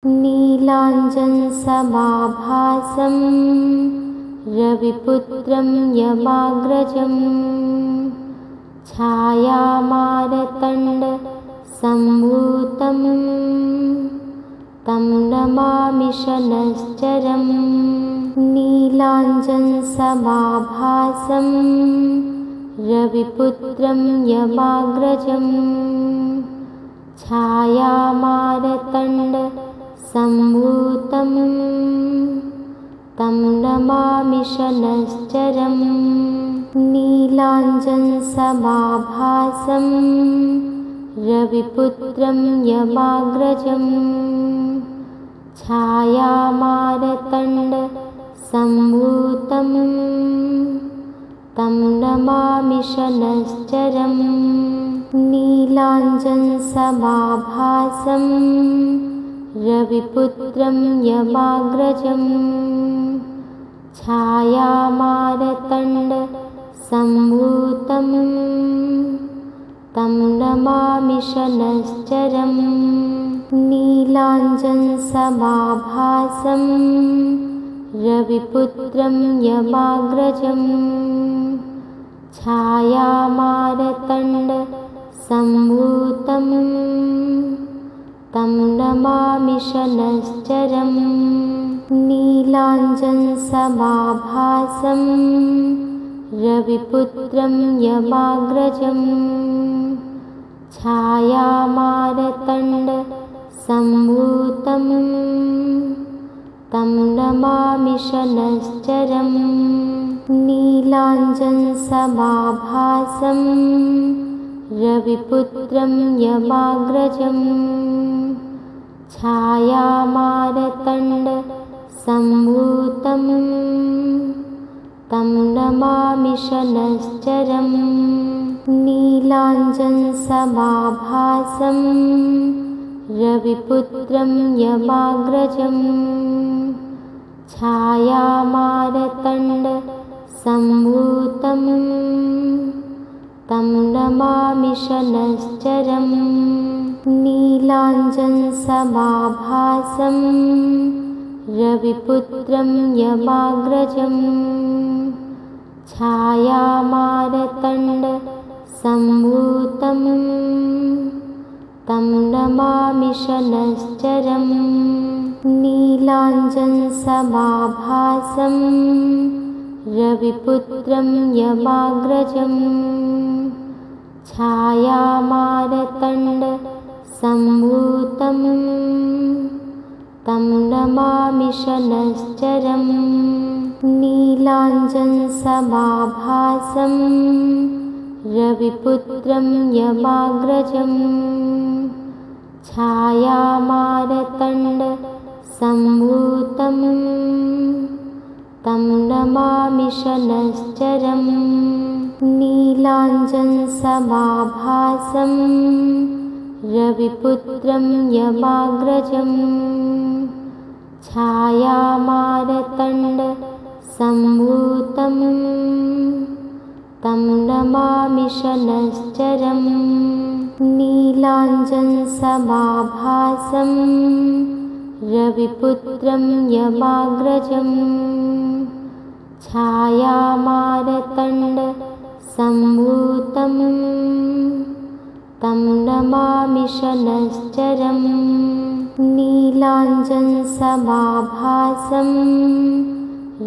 नीलाञ्जनसमाभासं रविपुत्रं यमाग्रजं छायामारतण्डसम्भूतं तं नमामि शनश्चरम्। नीलाञ्जनसमाभासं रविपुत्रं यमाग्रजं छायामारतण्डसम्भूतं तं नमामि शनश्चरम्। नीलाञ्जनसमाभासं रविपुत्रं यमाग्रजं छायामारतण्डसम्भूतं तं नमामि शनश्चरम्। नीलाञ्जनसमाभासं रविपुत्रं यमाग्रजं छायामारतण्डसम्भूतं तं नमामि शनश्चरम्। नीलाञ्जनसमाभासं रविपुत्रं यमाग्रजं छायामारतण्डसम्भूतं तं नमामि शनश्चरम्। नीलाञ्जनसमाभासं रविपुत्रं यमाग्रजं छायामारतण्डसम्भूतं तं नमामि शनश्चरम्। नीलाञ्जनसमाभासं रविपुत्रं यमाग्रजं छायामारतण्डसम्भूतं तं नमामि शनश्चरम्। नीलाञ्जनसमाभासं रविपुत्रं यमाग्रजं छायामारतण्डसम्भूतं तं नमामि शनश्चरम्। नीलाञ्जनसमाभासं रविपुत्रं यमाग्रजं छायामारतण्डसम्भूतं तं नमामि शनश्चरम्। नीलाञ्जनसमाभासं रविपुत्रं यमाग्रजं छायामारतण्डसम्भूतं तं नमामि शनश्चरम्। नीलाञ्जनसमाभासं रविपुत्रं यमाग्रजं छायामारतण्डसम्भूतं तं नमामि शनश्चरम्। नीलाञ्जनसमाभासं रविपुत्रं यमाग्रजं छायामारतण्डसम्भूतं तं नमामि शनश्चरम्। नीलाञ्जनसमाभासं रविपुत्रं यमाग्रजं छायामारतण्डसम्भूतं तं नमामि शनश्चरम्। नीलाञ्जनसमाभासं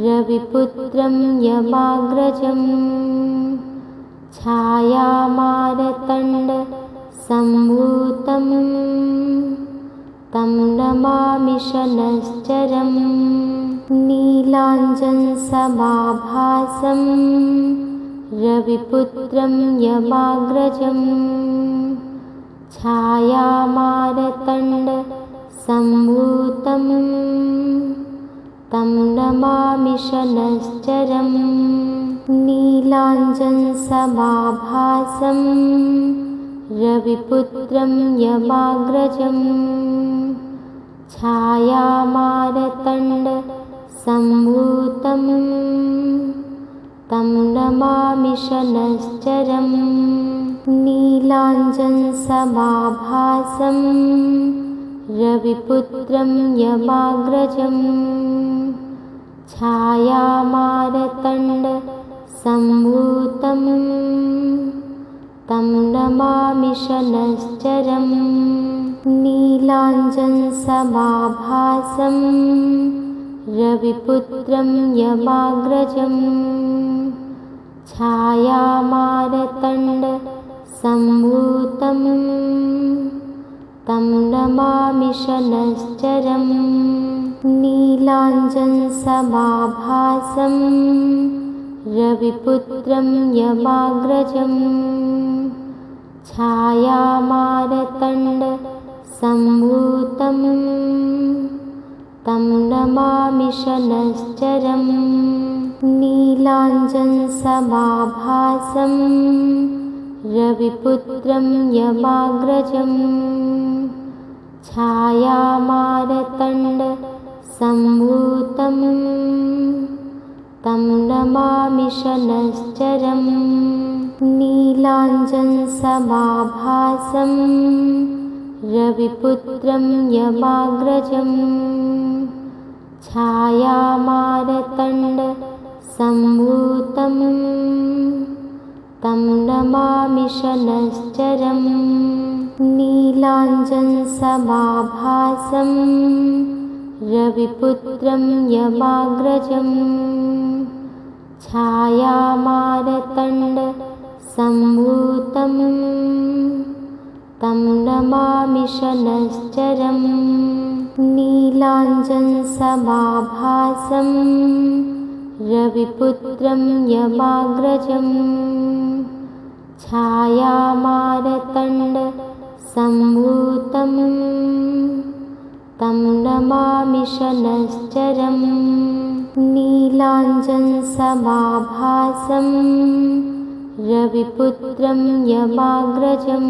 रविपुत्रं यमाग्रजं छायामारतण्डसम्भूतं तं नमामि शनश्चरम्। नीलाञ्जनसमाभासं रविपुत्रं यमाग्रजं छायामारतण्डसम्भूतं तं नमामि शनश्चरम्। नीलाञ्जनसमाभासं रविपुत्रं यमाग्रजं छायामारतण्डसम्भूतं तं नमामि शनश्चरम्। नीलाञ्जनसमाभासं रविपुत्रं यमाग्रजं छायामारतण्डसम्भूतं तं नमामि शनश्चरं नीलाञ्जनसमाभासं रविपुत्रं यमाग्रजं छायामारतण्डसम्भूतं तं नमामि शनश्चरं नीलाञ्जनसमाभासं रविपुत्रं यमाग्रजं छायामारतण्डसम्भूतं तं नमामि शनश्चरं नीलाञ्जनसमाभासं रविपुत्रं यमाग्रजं छायामारतण्डसम्भूतं तं नमामि शनश्चरं नीलाञ्जनसमाभासं रविपुत्रं यमाग्रजं छायामारतण्डसम्भूतं तं नमामि शनश्चरं नीलाञ्जनसमाभासं रविपुत्रं यमाग्रजं छायामारतण्डसम्भूतं तं नमामि शनश्चरं नीलाञ्जनसमाभासं रविपुत्रं यमाग्रजं छायामारतण्डसम्भूतं तं नमामि शनश्चरं नीलाञ्जनसमाभासं रविपुत्रं यमाग्रजं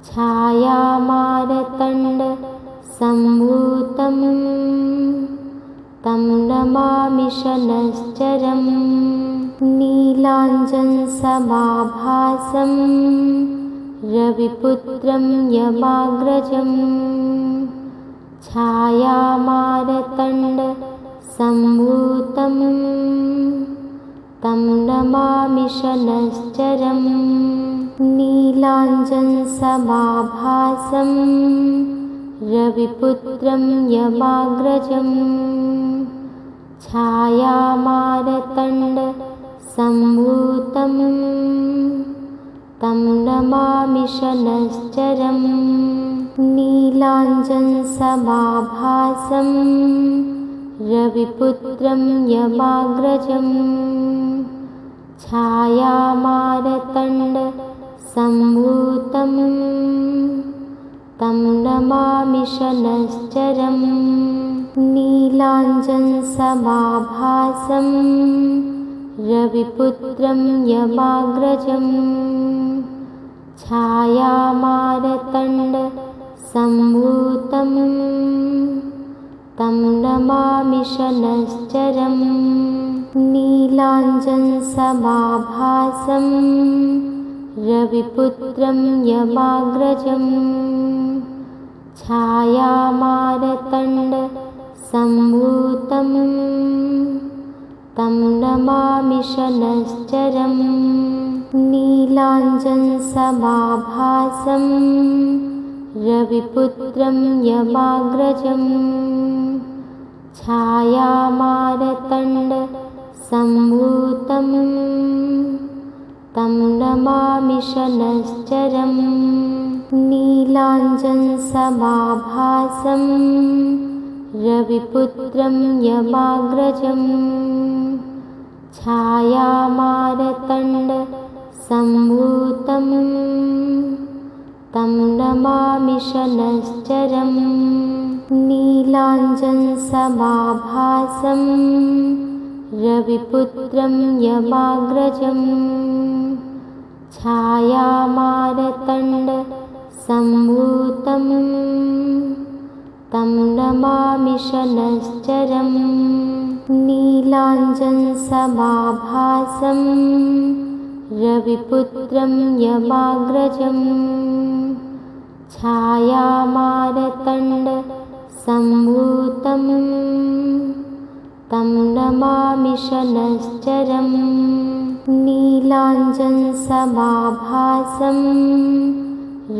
छायामारतण्डसम्भूतं तं नमामि शनश्चरं नीलाञ्जनसमाभासं रविपुत्रं यमाग्रजं छायामारतण्डसम्भूतं तं नमामि शनश्चरं नीलाञ्जनसमाभासं रविपुत्रं यमाग्रजं छायामारतण्डसम्भूतं तं नमामि शनश्चरं नीलाञ्जनसमाभासं रविपुत्रं यमाग्रजं छायामारतण्डसम्भूतं तं नमामि शनश्चरं नीलाञ्जनसमाभासं रविपुत्रं यमाग्रजं छायामारतण्डसम्भूतं तं नमामि शनश्चरं नीलाञ्जनसमाभासं रविपुत्रं यमाग्रजं छायामारतण्डसम्भूतं तं नमामि शनश्चरं नीलाञ्जनसमाभासं रविपुत्रं यमाग्रजं छायामारतण्डसम्भूतं तं नमामि शनश्चरं नीलाञ्जनसमाभासं रविपुत्रं यमाग्रजं छायामारतण्डसम्भूतं तं नमामि शनश्चरं नीलाञ्जनसमाभासं रविपुत्रं यमाग्रजं छायामारतण्डसम्भूतं तं नमामि शनश्चरं नीलाञ्जनसमाभासं रविपुत्रं यमाग्रजं छायामारतण्डसम्भूतं तं नमामि शनश्चरम् नीलाञ्जनसमाभासं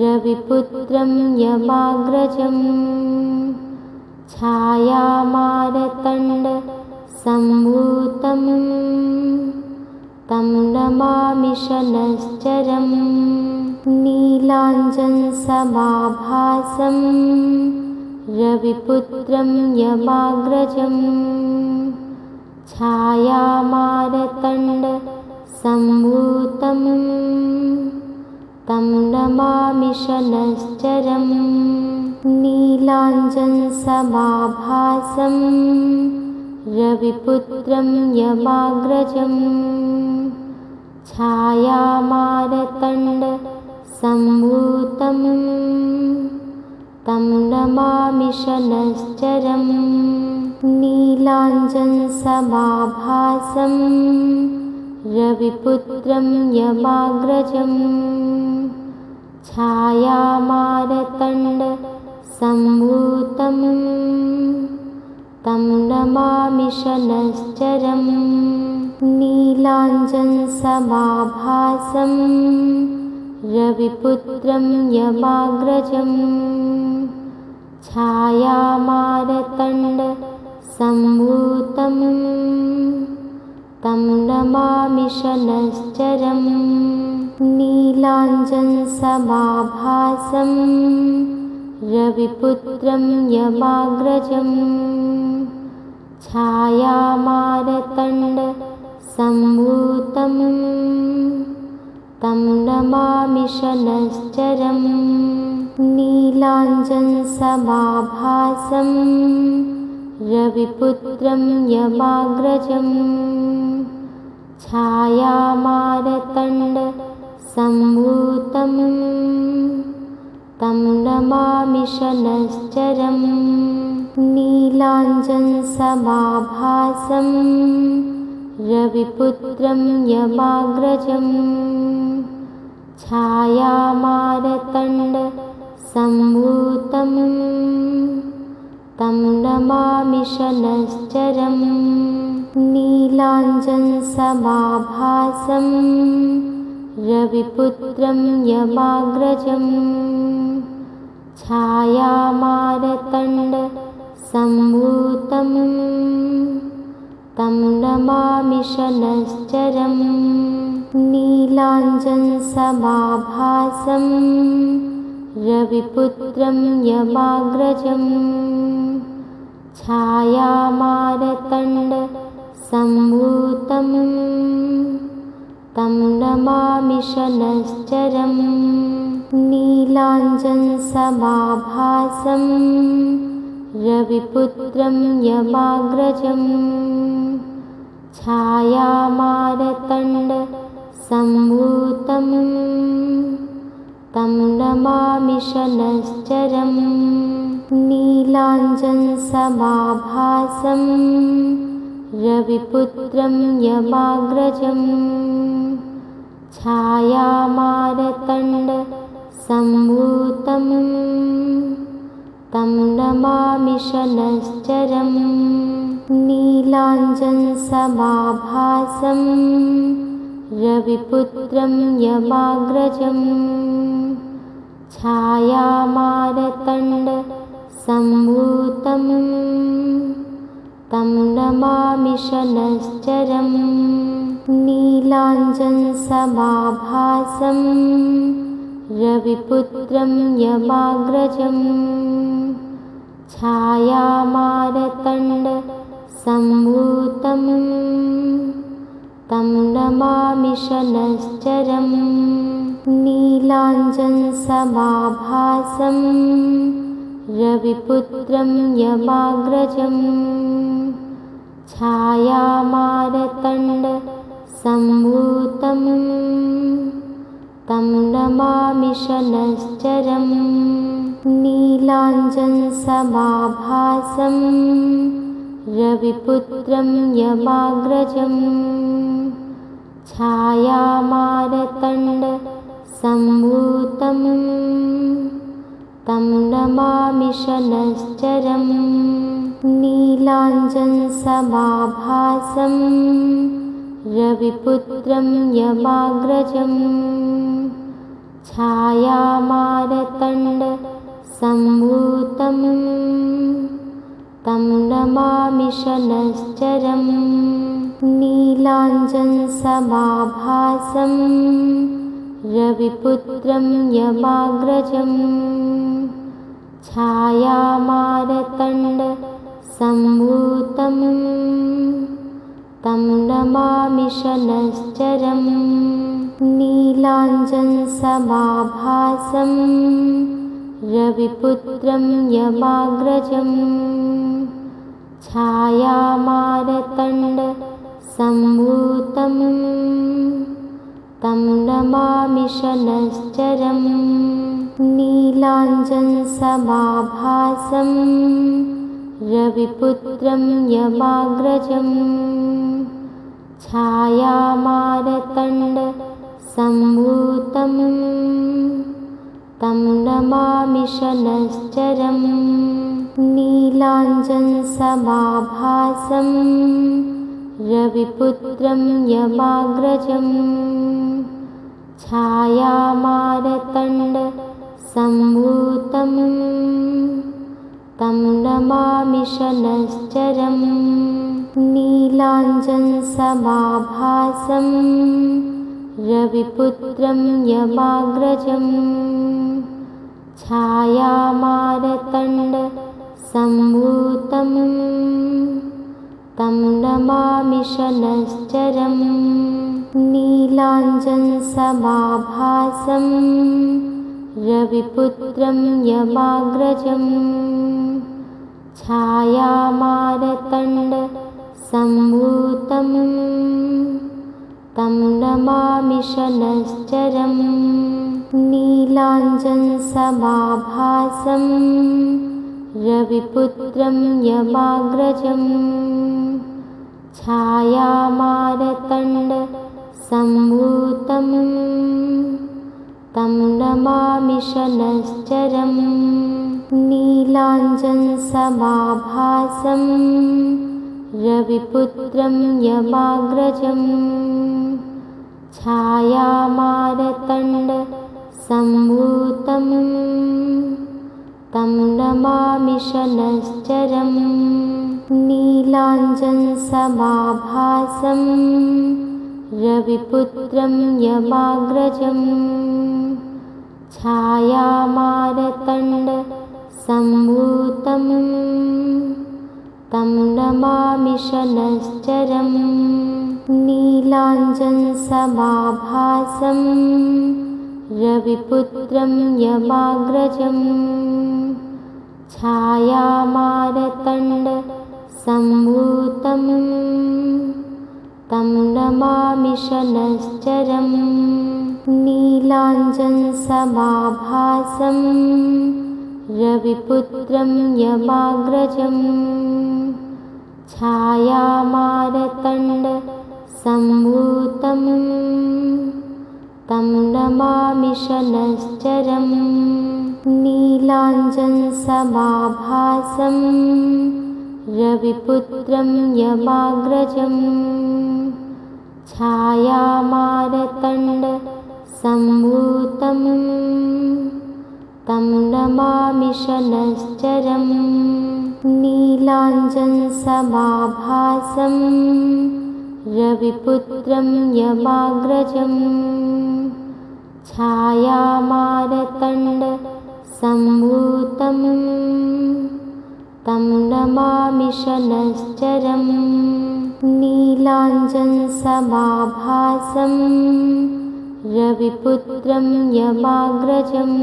रविपुत्रं यमाग्रजम् छायामारतण्डसम्भूतं तं नमामि शनश्चरम् नीलाञ्जनसमाभासं रविपुत्रं यमाग्रजम् छायामारतण्डसम्भूतं तं नमामि शनश्चरम् नीलाञ्जनसमाभासं रविपुत्रं यमाग्रजम् छायामारतण्डसम्भूतं तं नमामि शनश्चरम् नीलाञ्जनसमाभासं रविपुत्रं यमाग्रजम् छायामारतण्डसम्भूतं तं नमामि शनश्चरम् नीलाञ्जनसमाभासं रविपुत्रं यमाग्रजम् छायामारतण्डसम्भूतं तं नमामि शनश्चरम् नीलाञ्जनसमाभासं रविपुत्रं यमाग्रजम् छायामारतण्डसम्भूतं तं नमामि शनश्चरम् नीलाञ्जनसमाभासं रविपुत्रं यमाग्रजम् छायामारतण्डसम्भूतं तं नमामि शनश्चरम् नीलाञ्जनसमाभासं रविपुत्रं यमाग्रजम् छायामारतण्डसम्भूतं तं नमामि शनश्चरम् नीलाञ्जनसमाभासं रविपुत्रं यमाग्रजम् छायामारतण्डसम्भूतं तं नमामि शनश्चरम् नीलाञ्जनसमाभासं रविपुत्रं यमाग्रजम् छायामारतण्डसम्भूतं तं नमामि शनश्चरम् नीलाञ्जनसमाभासं रविपुत्रं यमाग्रजम् छायामारतण्डसम्भूतं तं नमामि शनश्चरम् नीलाञ्जनसमाभासं रविपुत्रं यमाग्रजम् छायामारतण्डसम्भूतं तं नमामि शनश्चरम् नीलाञ्जनसमाभासं रविपुत्रं यमाग्रजम् छायामारतण्डसम्भूतं तं नमामि शनश्चरम् नीलाञ्जनसमाभासं रविपुत्रं यमाग्रजम् छायामारतण्डसम्भूतं तं नमामि शनश्चरम् नीलाञ्जनसमाभासं रविपुत्रं यमाग्रजम् छायामारतण्डसम्भूतं तं नमामि शनश्चरम् नीलाञ्जनसमाभासं रविपुत्रं यमाग्रजम् छायामारतण्डसम्भूतं तं नमामि शनश्चरम् नीलाञ्जनसमाभासं रविपुत्रं यमाग्रजम् छायामारतण्डसम्भूतं तं नमामि शनश्चरम् नीलाञ्जनसमाभासं रविपुत्रं यमाग्रजम् छायामारतण्डसम्भूतं तं नमामि शनश्चरम् नीलाञ्जनसमाभासं रविपुत्रं यमाग्रजम् छायामारतण्डसम्भूतं तं नमामि शनश्चरम् नीलाञ्जनसमाभासं रविपुत्रं यमाग्रजम् छायामारतण्डसम्भूतं तं नमामि शनश्चरम् नीलाञ्जनसमाभासं रविपुत्रं यमाग्रजम् छायामारतण्डसम्भूतं तं नमामि शनश्चरम् नीलाञ्जनसमाभासं रविपुत्रं यमाग्रजम् छायामारतण्डसम्भूतं तं नमामि शनश्चरम् नीलाञ्जनसमाभासं रविपुत्रं यमाग्रजम् छायामारतण्डसम्भूतं तं नमामि शनश्चरम् नीलाञ्जनसमाभासं रविपुत्रं यमाग्रजम् छायामारतण्डसम्भूतं तं नमामि शनश्चरम् नीलाञ्जनसमाभासं रविपुत्रं यमाग्रजम् छायामारतण्डसम्भूतं तं नमामि शनश्चरम् नीलाञ्जनसमाभासं रविपुत्रं यमाग्रजम् छायामारतण्डसम्भूतं तं नमामि शनश्चरम् नीलाञ्जनसमाभासं रविपुत्रं यमाग्रजम् छायामारतण्डसम्भूतं तं नमामि शनश्चरम् नीलाञ्जनसमाभासं रविपुत्रं यमाग्रजम् छायामारतण्डसम्भूतं तं नमामि शनश्चरम् नीलाञ्जनसमाभासं रविपुत्रं यमाग्रजम् छायामारतण्डसम्भूतं तं नमामि शनश्चरम् नीलाञ्जनसमाभासं रविपुत्रं यमाग्रजम् छायामारतण्डसम्भूतं तं नमामि शनश्चरम् नीलाञ्जनसमाभासं रविपुत्रं यमाग्रजम्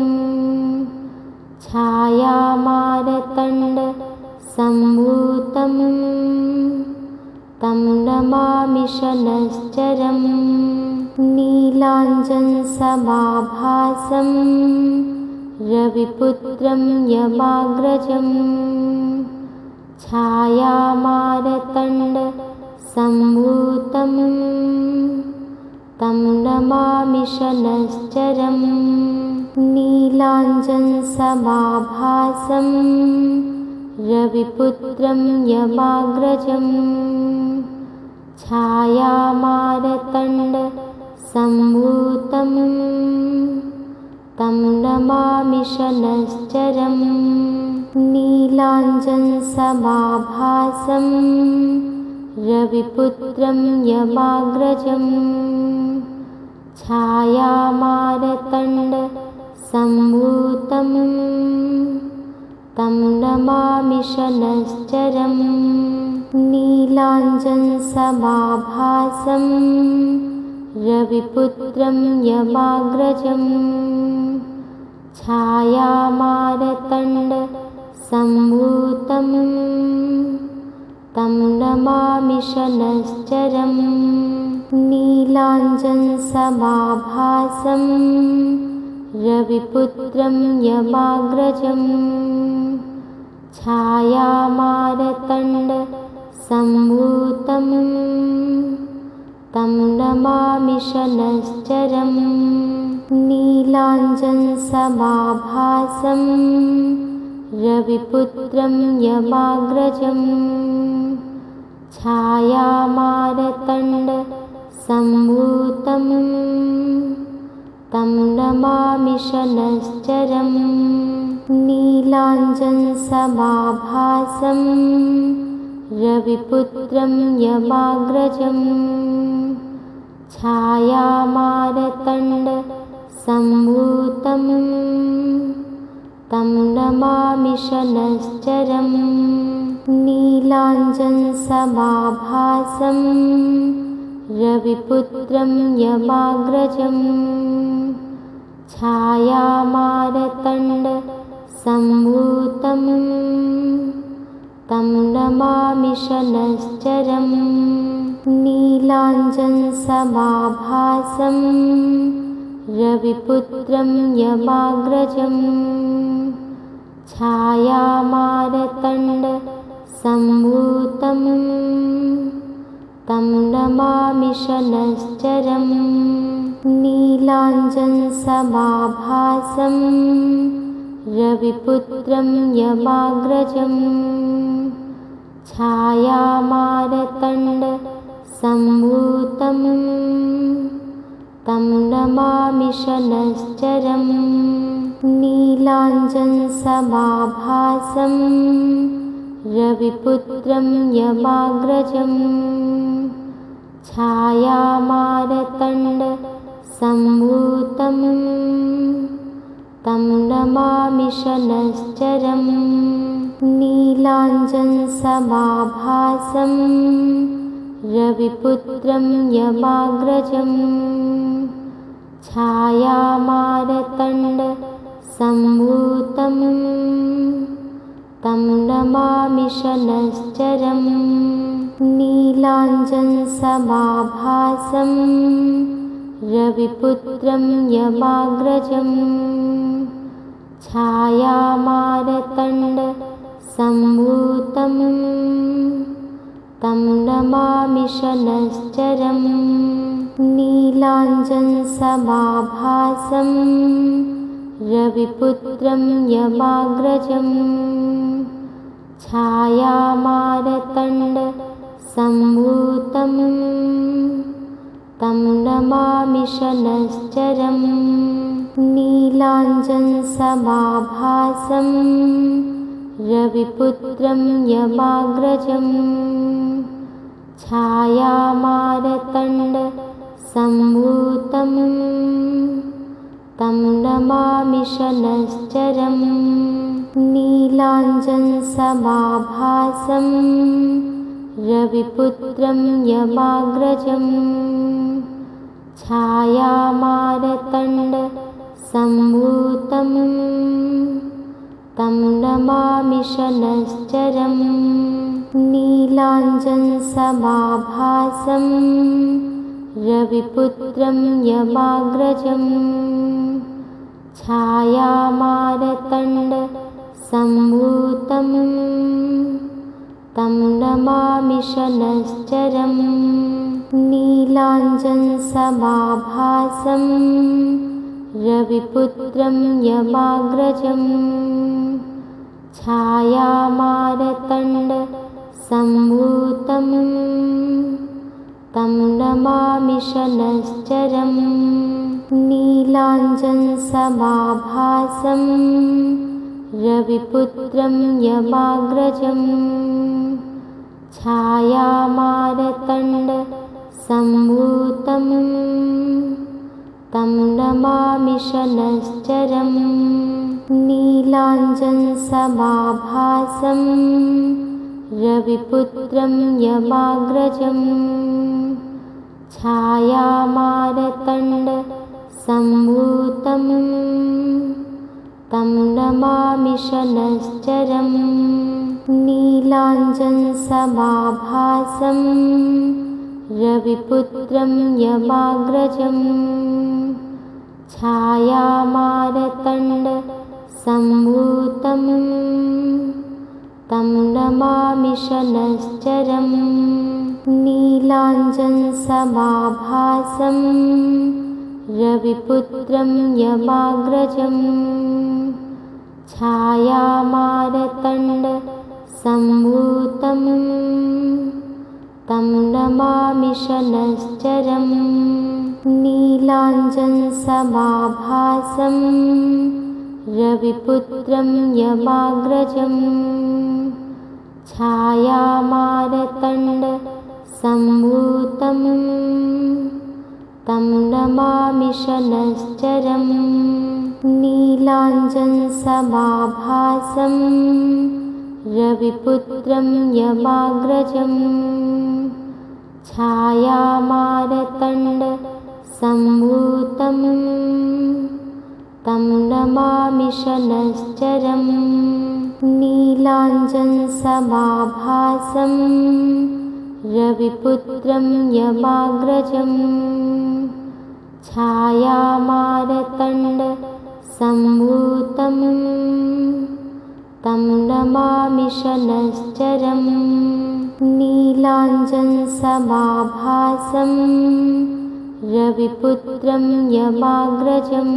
छायामारतण्डसम्भूतं तं नमामि शनश्चरम् नीलाञ्जनसमाभासं रविपुत्रं यमाग्रजम् छायामारतण्डसम्भूतं तं नमामि शनश्चरम् नीलाञ्जनसमाभासं नीलाञ्जनसमाभासं रविपुत्रं यमाग्रजं छायामारतण्डसम्भूतं तं नमामि शनश्चरम् नीलाञ्जनसमाभासं रविपुत्रं यमाग्रजं छायामारतण्डसम्भूतं तं नमामि शनश्चरम् नीलाञ्जनसमाभासं रविपुत्रं यमाग्रजं छायामारतण्डसम्भूतं तं नमामि शनश्चरम् नीलाञ्जनसमाभासं रविपुत्रं यमाग्रजं छायामारतण्डसम्भूतं तं नमामि शनश्चरम् नीलाञ्जनसमाभासं रविपुत्रं यमाग्रजं छायामारतण्डसम्भूतं तं नमामि शनश्चरम् नीलाञ्जनसमाभासं रविपुत्रं यमाग्रजं छायामारतण्डसम्भूतं तं नमामि शनश्चरम् नीलाञ्जनसमाभासं रविपुत्रं यमाग्रजं छायामारतण्डसम्भूतं तं नमामि शनश्चरम् नीलाञ्जनसमाभासं रविपुत्रं यमाग्रजं छायामारतण्डसम्भूतं तं नमामि शनश्चरम् नीलाञ्जनसमाभासं रविपुत्रं यमाग्रजं छायामारतण्डसम्भूतं तं नमामि शनश्चरम् नीलाञ्जनसमाभासं रविपुत्रं यमाग्रजं छायामारतण्डसम्भूतं तं नमामि शनश्चरम् नीलाञ्जनसमाभासं रविपुत्रं यमाग्रजं छायामारतण्डसम्भूतं तं नमामि शनश्चरम् नीलाञ्जनसमाभासं रविपुत्रं यमाग्रजं छायामारतण्डसम्भूतं तं नमामि शनश्चरम् नीलाञ्जनसमाभासं रविपुत्रं यमाग्रजं छायामारतण्डसम्भूतं तं नमामि शनश्चरम् नीलाञ्जनसमाभासं रविपुत्रं यमाग्रजं छायामारतण्डसम्भूतं तं नमामि शनश्चरम् नीलाञ्जनसमाभासं रविपुत्रं यमाग्रजं छायामारतण्डसम्भूतं तं नमामि शनश्चरम् नीलाञ्जनसमाभासं रविपुत्रं यमाग्रजं छायामारतण्डसम्भूतं तं नमामि शनश्चरम् नीलाञ्जनसमाभासं रविपुत्रं यमाग्रजं छायामारतण्डसम्भूतं तं नमामि शनश्चरं नीलाञ्जनसमाभासं रविपुत्रं यमाग्रजं छायामारतण्डसम्भूतं तं नमामि शनश्चरं नीलाञ्जनसमाभासं रविपुत्रं यमाग्रजं छायामारतण्डसम्भूतं तं नमामि शनश्चरं नीलाञ्जनसमाभासं रविपुत्रं यमाग्रजं छायामारतण्डसम्भूतं तं नमामि शनश्चरं नीलाञ्जनसमाभासं रविपुत्रं यमाग्रजं छायामारतण्डसम्भूतं तं नमामि शनश्चरं नीलाञ्जनसमाभासं रविपुत्रं यमाग्रजं छायामारतण्डसम्भूतं तं नमामि शनश्चरं नीलाञ्जनसमाभासं रविपुत्रं यमाग्रजं छायामारतण्डसम्भूतं तं नमामि शनश्चरं नीलाञ्जनसमाभासं रविपुत्रं यमाग्रजं छायामारतण्डसम्भूतं तं नमामि शनश्चरं नीलाञ्जनसमाभासं रविपुत्रं यमाग्रजं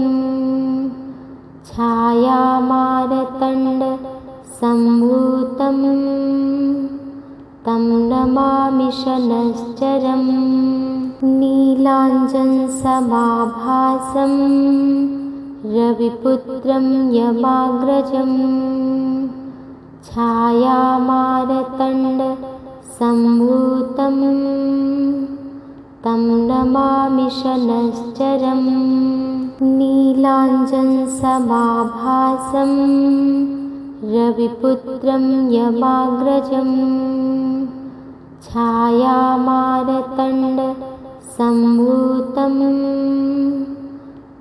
छायामारतण्डसम्भूतं तं नमामि शनश्चरं नीलाञ्जनसमाभासं रविपुत्रं यमाग्रजं छायामारतण्डसम्भूतं तं नमामि शनश्चरं नीलाञ्जनसमाभासं रविपुत्रं यमाग्रजं छायामारतण्डसम्भूतं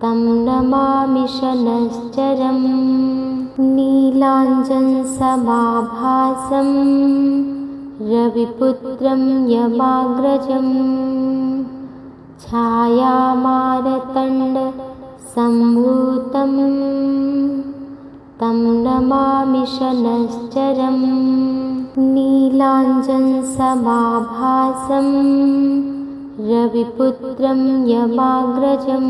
तं नमामि शनश्चरं नीलाञ्जनसमाभासं रविपुत्रं यमाग्रजं छायामारतण्डसम्भूतं तं नमामि शनश्चरं नीलाञ्जनसमाभासं रविपुत्रं यमाग्रजं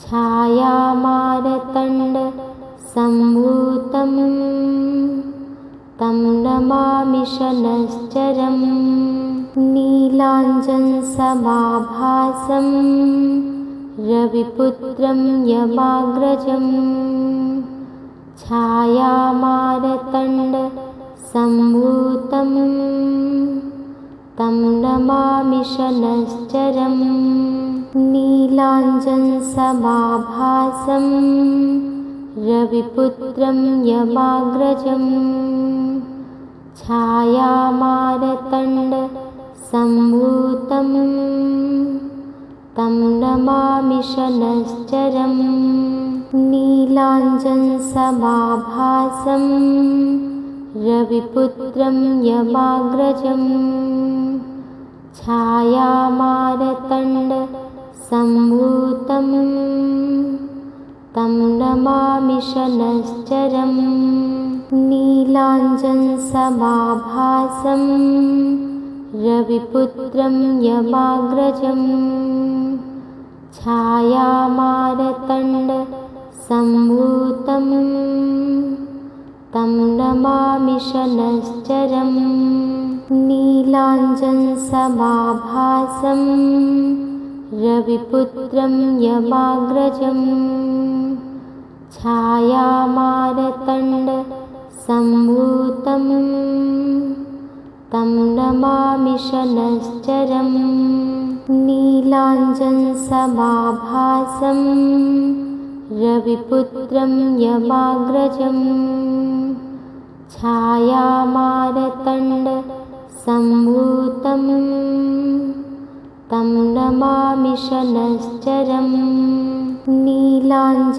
छायामारतण्डसम्भूतं तं नमामि शनश्चरं नीलाञ्जनसमाभासं रविपुत्रं यमाग्रजं छायामारतण्डसम्भूतं तं नमामि शनश्चरं नीलाञ्जनसमाभासं रविपुत्रं यमाग्रजं छायामारतण्डसम्भूतं तं नमामि शनश्चरं नीलाञ्जनसमाभासं रविपुत्रं यमाग्रजं छायामारतण्डसम्भूतं तं नमामि शनश्चरं नीलाञ्जनसमाभासं रविपुत्रं यमाग्रजं छायामारतण्डसम्भूतं तं नमामि शनश्चरं। नीलाञ्जनसमाभासं रविपुत्रं यमाग्रजं। छायामारतण्डसम्भूतं तं नमामि शनश्चरं। नीलाञ्जनसमाभासं रविपुत्रं यमाग्रजं। छायामारतण्डसम्भूतं तं नमामि शनश्चरं। नीलाञ्जनसमाभासं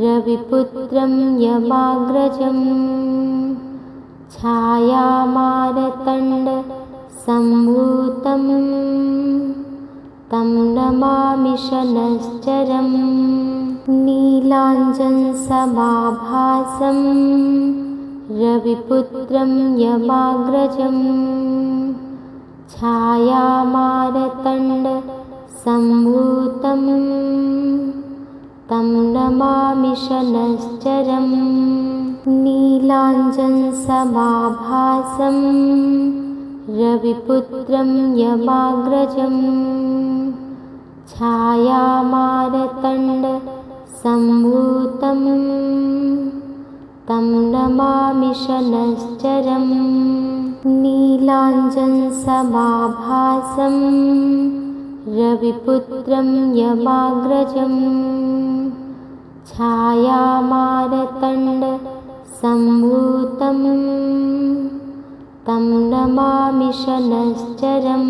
रविपुत्रं यमाग्रजं। छायामारतण्डसम्भूतं तं नमामि शनश्चरं। नीलाञ्जनसमाभासं रविपुत्रं यमाग्रजं। छायामारतण्डसम्भूतं तं नमामि शनश्चरं। नीलाञ्जनसमाभासं रविपुत्रं यमाग्रजं। छायामारतण्डसम्भूतं तं नमामि शनश्चरं। नीलाञ्जनसमाभासं रविपुत्रं यमाग्रजं। छायामारतण्डसम्भूतं तं नमामि शनश्चरं।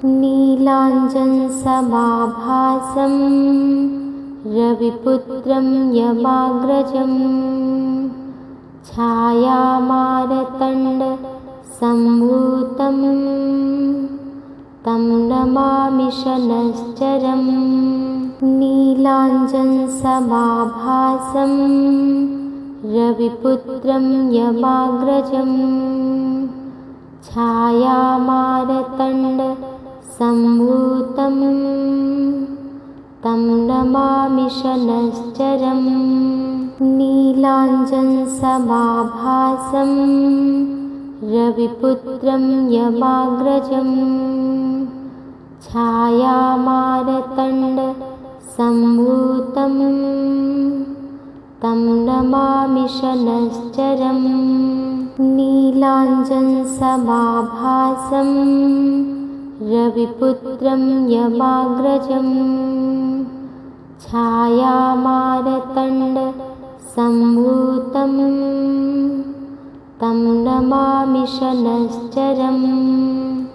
नीलाञ्जनसमाभासं रविपुत्रं यमाग्रजं। छायामारतण्डसम्भूतं तं नमामि शनश्चरं। नीलाञ्जनसमाभासं रविपुत्रं यमाग्रजं। छायामारतण्डसम्भूतं तं नमामि शनश्चरं। नीलाञ्जनसमाभासं रविपुत्रं यमाग्रजं। छायामारतण्डसम्भूतं तं नमामि शनश्चरं। नीलाञ्जनसमाभासं रविपुत्रं यमाग्रजं। छायामारतण्डसम्भूतं तं नमामि शनश्चरं।